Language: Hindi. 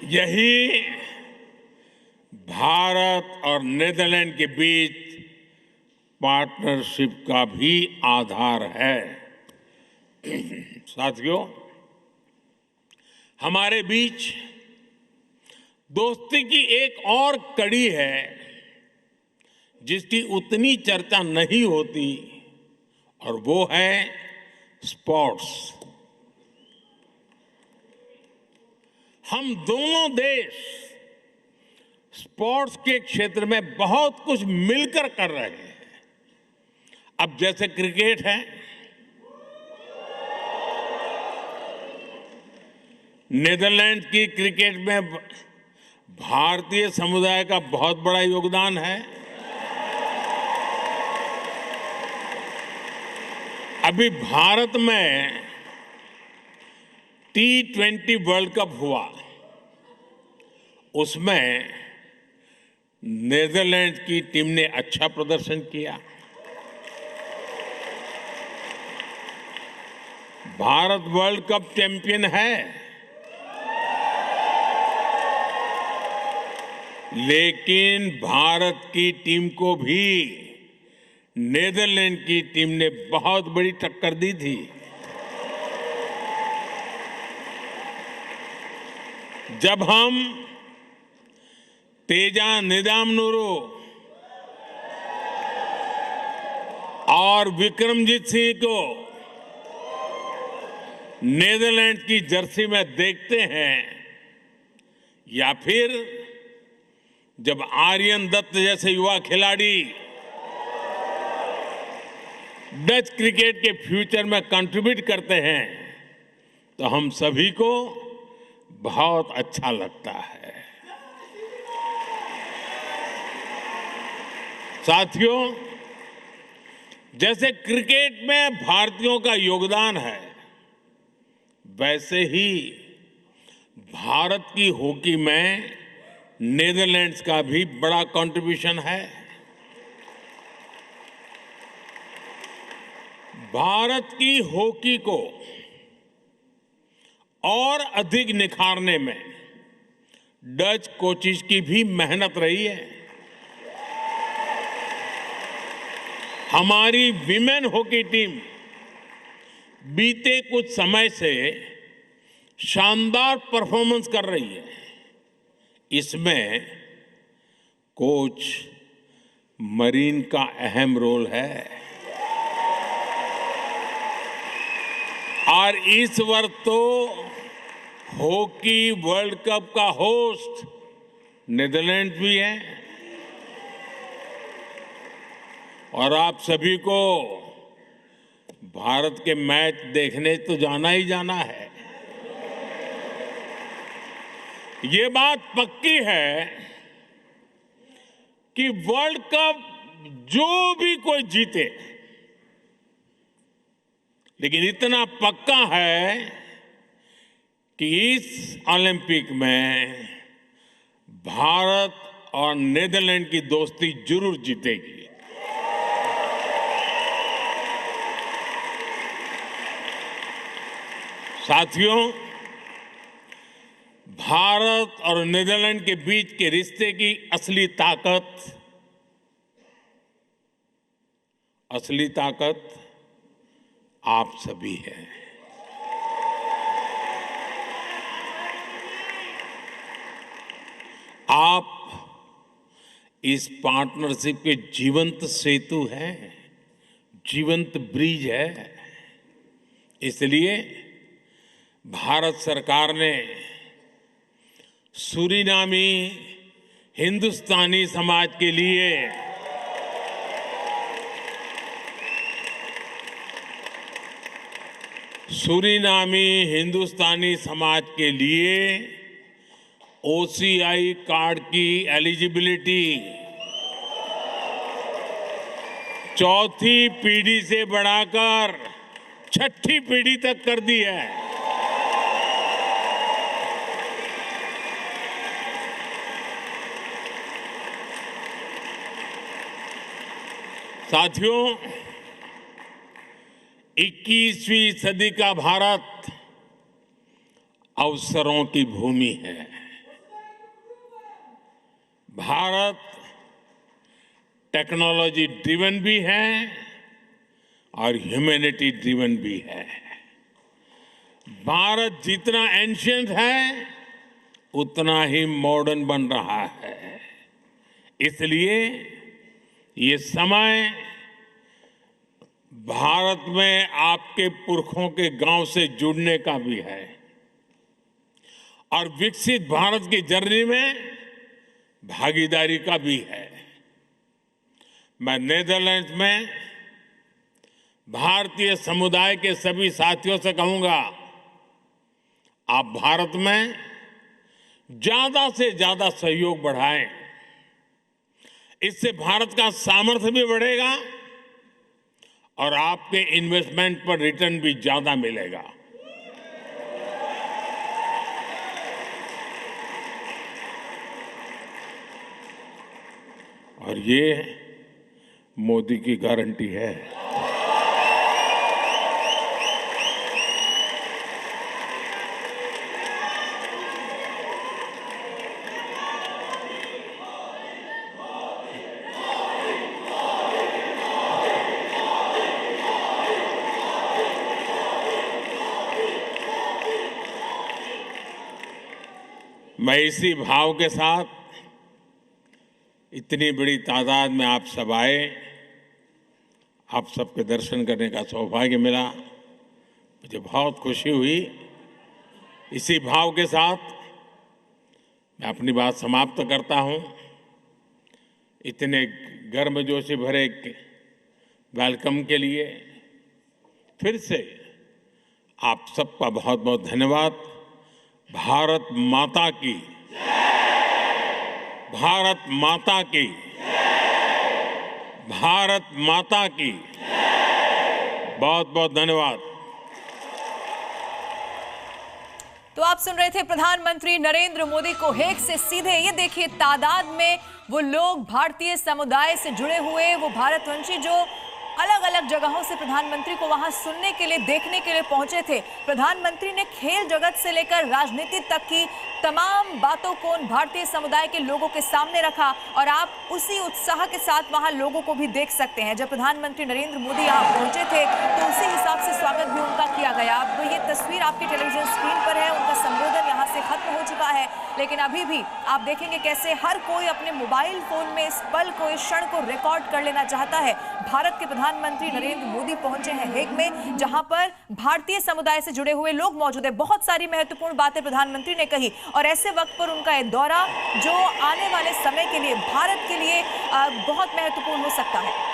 यही भारत और नीदरलैंड के बीच पार्टनरशिप का भी आधार है। साथियों, हमारे बीच दोस्ती की एक और कड़ी है जिसकी उतनी चर्चा नहीं होती, और वो है स्पोर्ट्स। हम दोनों देश स्पोर्ट्स के क्षेत्र में बहुत कुछ मिलकर कर रहे हैं। अब जैसे क्रिकेट है, नीदरलैंड की क्रिकेट में भारतीय समुदाय का बहुत बड़ा योगदान है। अभी भारत में T20 वर्ल्ड कप हुआ, उसमें नीदरलैंड की टीम ने अच्छा प्रदर्शन किया। भारत वर्ल्ड कप चैंपियन है, लेकिन भारत की टीम को भी नीदरलैंड की टीम ने बहुत बड़ी टक्कर दी थी। जब हम तेजा निदामनुरू और विक्रमजीत सिंह को नीदरलैंड की जर्सी में देखते हैं, या फिर जब आर्यन दत्त जैसे युवा खिलाड़ी डच क्रिकेट के फ्यूचर में कंट्रीब्यूट करते हैं, तो हम सभी को बहुत अच्छा लगता है। साथियों, जैसे क्रिकेट में भारतीयों का योगदान है, वैसे ही भारत की हॉकी में नीदरलैंड्स का भी बड़ा कंट्रीब्यूशन है। भारत की हॉकी को और अधिक निखारने में डच कोचिज की भी मेहनत रही है। हमारी विमेन हॉकी टीम बीते कुछ समय से शानदार परफॉर्मेंस कर रही है। इसमें कोच मरीन का अहम रोल है, और इस वर्ष तो हॉकी वर्ल्ड कप का होस्ट नीदरलैंड भी है। और आप सभी को भारत के मैच देखने तो जाना ही जाना है। ये बात पक्की है कि वर्ल्ड कप जो भी कोई जीते, लेकिन इतना पक्का है कि इस ओलंपिक में भारत और नीदरलैंड की दोस्ती जरूर जीतेगी। साथियों, भारत और नीदरलैंड के बीच के रिश्ते की असली ताकत आप सभी हैं। आप इस पार्टनरशिप के जीवंत सेतु हैं, जीवंत ब्रिज है। इसलिए भारत सरकार ने सूरीनामी हिंदुस्तानी समाज के लिए OCI कार्ड की एलिजिबिलिटी चौथी पीढ़ी से बढ़ाकर छठी पीढ़ी तक कर दी है। साथियों, 21वीं सदी का भारत अवसरों की भूमि है। भारत टेक्नोलॉजी ड्रिवन भी है और ह्यूमैनिटी ड्रिवन भी है। भारत जितना एंशिएंट है उतना ही मॉडर्न बन रहा है। इसलिए ये समय भारत में आपके पुरखों के गांव से जुड़ने का भी है और विकसित भारत की जर्नी में भागीदारी का भी है। मैं नीदरलैंड्स में भारतीय समुदाय के सभी साथियों से कहूंगा, आप भारत में ज्यादा से ज्यादा सहयोग बढ़ाएं। इससे भारत का सामर्थ्य भी बढ़ेगा और आपके इन्वेस्टमेंट पर रिटर्न भी ज्यादा मिलेगा। और ये मोदी की गारंटी है। मैं इसी भाव के साथ इतनी बड़ी तादाद में आप सब आए, आप सबके दर्शन करने का सौभाग्य मिला, मुझे बहुत खुशी हुई। इसी भाव के साथ मैं अपनी बात समाप्त करता हूं। इतने गर्मजोशी भरे वेलकम के लिए फिर से आप सबका बहुत बहुत धन्यवाद। भारत माता की, भारत माता की, भारत माता की बहुत बहुत धन्यवाद। तो आप सुन रहे थे प्रधानमंत्री नरेंद्र मोदी को हेग से सीधे। ये देखिए तादाद में वो लोग भारतीय समुदाय से जुड़े हुए, वो भारतवंशी जो अलग अलग जगहों से प्रधानमंत्री को वहां सुनने के लिए, देखने के लिए पहुंचे थे। प्रधानमंत्री ने खेल जगत से लेकर राजनीति तक की तमाम बातों को भारतीय समुदाय के लोगों के सामने रखा और आप उसी उत्साह के साथ वहां लोगों को भी देख सकते हैं। जब प्रधानमंत्री नरेंद्र मोदी यहां पहुंचे थे तो उसी हिसाब से स्वागत भी उनका किया गया। अब ये तस्वीर आपकी टेलीविजन स्क्रीन पर है। उनका संबोधन यहां से खत्म हो चुका है, लेकिन अभी भी आप देखेंगे कैसे हर कोई अपने मोबाइल फोन में इस पल को, इस क्षण को रिकॉर्ड कर लेना चाहता है। भारत के प्रधानमंत्री नरेंद्र मोदी पहुंचे हैं हेग में, जहां पर भारतीय समुदाय से जुड़े हुए लोग मौजूद हैं। बहुत सारी महत्वपूर्ण बातें प्रधानमंत्री ने कही और ऐसे वक्त पर उनका यह दौरा जो आने वाले समय के लिए, भारत के लिए बहुत महत्वपूर्ण हो सकता है।